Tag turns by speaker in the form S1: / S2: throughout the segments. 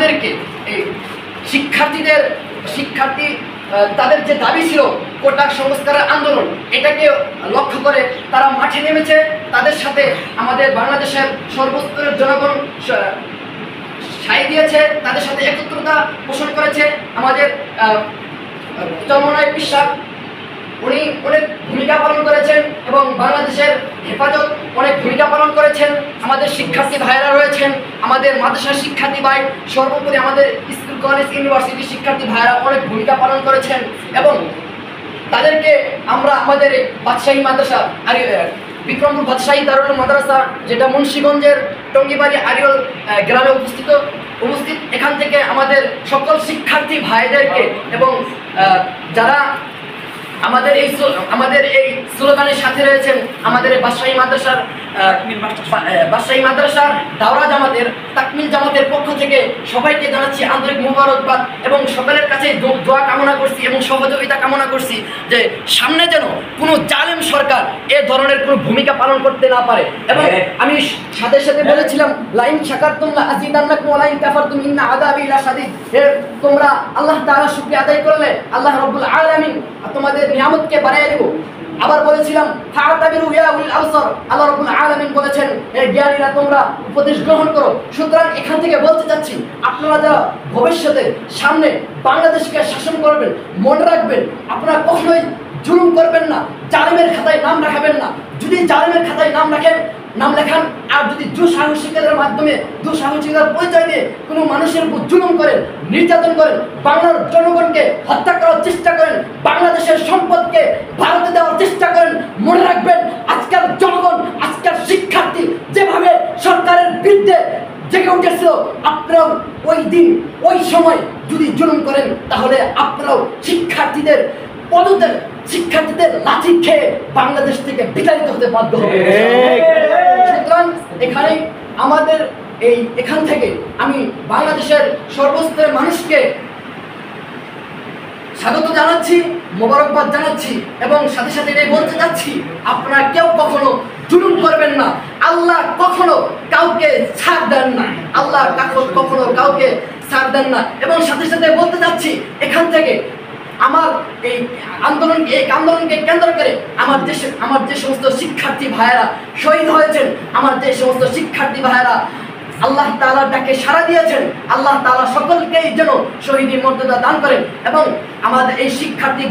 S1: আমাদেরকে এই শিক্ষার্থী তাদের যে দাবি ছিল কোটা সংস্কারের আন্দোলন, এটাকে লক্ষ্য করে তারা মাঠে নেমেছে। তাদের সাথে আমাদের বাংলাদেশের সর্বস্তরের জনগণ সায় দিয়েছে, তাদের সাথে একত্রতা পোষণ করেছে। আমাদের চরমনাই বিশ্বাস উনি অনেক ভূমিকা পালন করেছেন এবং বাংলাদেশের হেফাজত অনেক ভূমিকা পালন করেছেন। আমাদের শিক্ষার্থী ভাইয়েরা রয়েছেন, আমাদের মাদ্রাসার শিক্ষার্থী ভাই, সর্বোপরি আমাদের স্কুল কলেজ ইউনিভার্সিটির শিক্ষার্থী ভাইয়েরা অনেক ভূমিকা পালন করেছেন এবং তাদেরকে আমরা আমাদের বাদশাহী মাদ্রাসা বিক্রমপুর বাদশাহী দারুল মাদ্রাসা, যেটা মুন্সিগঞ্জের টঙ্গিবাড়ি আরিয়ল গ্রামে উপস্থিত, এখান থেকে আমাদের সকল শিক্ষার্থী ভাইদেরকে এবং যারা আমাদের এই স্লোগানের সাথে রয়েছেন, আমাদের বাদশাহী মাদ্রাসার দাওরা জামাতের তাকমিল জামাতের পক্ষ থেকে সবাইকে জানাচ্ছি আন্তরিক মোবারকবাদ এবং সকলের কাছে দোয়া কামনা করছি এবং সহযোগিতা কামনা করছি যে সামনে যেন কোনো জালেম সরকার এ ধরনের কোনো ভূমিকা পালন করতে না পারে। এবং আমি সাথে সাথে বলেছিলাম লাইন শাকারতুম লা আযীদান্নাকুম ওয়া লাইন কাফারতুম ইন্না আযাবি লাশাদীদ। তোমরা আল্লাহ তাআলার শুকরিয়া আদায় করলে আল্লাহ রাব্বুল আলামিন তোমাদের নিয়ামতকে বাড়িয়ে দেব। আবার বলেছিলাম ফাআতাবিরু ইয়া উলিল আবসার, আল্লাহ রাব্বুল আলামিন বলেছেন হে জ্ঞানীরা তোমরা উপদেশ গ্রহণ করো। সুতরাং এখান থেকে বলতে চাচ্ছি আপনারা যারা ভবিষ্যতে সামনে বাংলাদেশকে শাসন করবেন, মনে রাখবেন আপনারা কখনোই জুলুম করবেন না, জালেমের খাতায় নাম রাখাবেন না। যদি জালেমের খাতায় নাম লেখান আর যদি দুঃসাহসিকতার মাধ্যমে দুঃসাহসিকতার পরিচয় দিয়ে কোনো মানুষের উপর জুলুম করেন, নির্যাতন করেন, বাংলার জনগণকে হত্যা করার চেষ্টা করেন, বাংলাদেশের সম্পদকে ভারতে দেওয়ার চেষ্টা করেন, মনে রাখবেন আজকের জনগণ, আজকের শিক্ষার্থী যেভাবে সরকারের বিরুদ্ধে জেগে উঠেছিল, আপনারাও ওই দিন ওই সময় যদি জুলুম করেন তাহলে আপনারাও শিক্ষার্থীদের লাঠি খেয়ে বাংলাদেশ থেকে বিতাড়িত হতে বাধ্য হবে। সুতরাং এখান থেকে আমি বাংলাদেশের সর্বস্তরের মানুষকে স্বাগত জানাচ্ছি, মোবারকবাদ জানাচ্ছি এবং সাথে সাথে এটাই বলতে চাচ্ছি আপনারা কেউ কখনো জুলুম করবেন না। আল্লাহ কখনো কাউকে ছাড় দেন না, আল্লাহ কখনো কাউকে ছাড় দেন না। এবং সাথে সাথে বলতে চাচ্ছি এখান থেকে আমার এই আন্দোলনকে কেন্দ্র করে আমার যে সমস্ত শিক্ষার্থী ভাইয়েরা শহীদ হয়েছেন, আমার যে সমস্ত শিক্ষার্থী ভাইয়েরা আল্লাহ তাআলার ডাকে সাড়া দিয়েছেন, আল্লাহ তাআলা সকলকেই যেন শহীদের মর্যাদা দান করেন। এবং আমাদের এই শিক্ষার্থী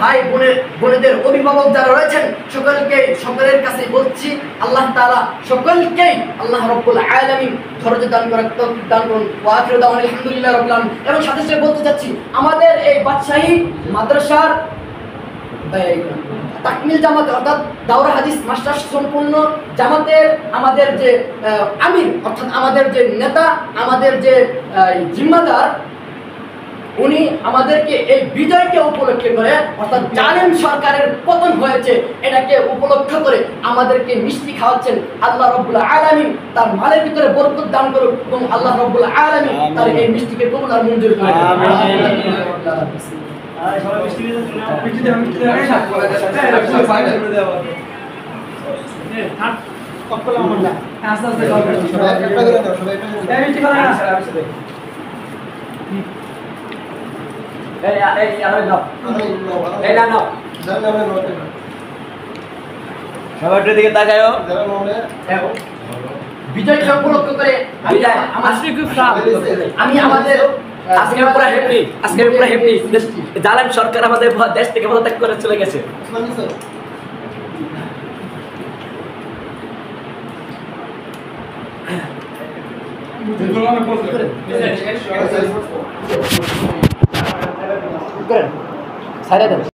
S1: ভাই বোনেদের অভিভাবক যারা রয়েছেন সকলের কাছে বলছি আল্লাহ তাআলা সকলকেই আল্লাহ রাব্বুল আলামিন ধৈর্য দান করুন। ওয়া আখিরু দাওয়ানা আলহামদুলিল্লাহি রাব্বিল আলামিন। এবং সাথে সাথে বলতে চাচ্ছি আমাদের এই বাদশাহী মাদ্রাসার তাকমিল জামাত অর্থাৎ দাওরা হাদিস মাস্টার সম্পূর্ণ জামাতের আমাদের যে আমির অর্থাৎ আমাদের যে নেতা, আমাদের যে জিম্মাদার, উনি আমাদেরকে এই বিজয়কে উপলক্ষে করে অর্থাৎ জালেম সরকারের পতন হয়েছে এটাকে উপলক্ষ করে আমাদেরকে মিষ্টি খাওয়াচ্ছেন। আল্লাহ রাব্বুল আলামিন তার মালের ভিতরে বরকত দান করুন এবং আল্লাহ রাব্বুল আলামিন তার এই মিষ্টিকে কবুল আর মঞ্জুর করুন।
S2: সবাইটার দিকে তাকায়ো।
S1: বিজয়কে উপলক্ষ করে আমি আমাদের
S2: আজকে পুরো হ্যাপি জালেম সরকার আমাদের দেশ থেকে পদত্যাগ করে চলে গেছে।
S1: সাইরা দেন।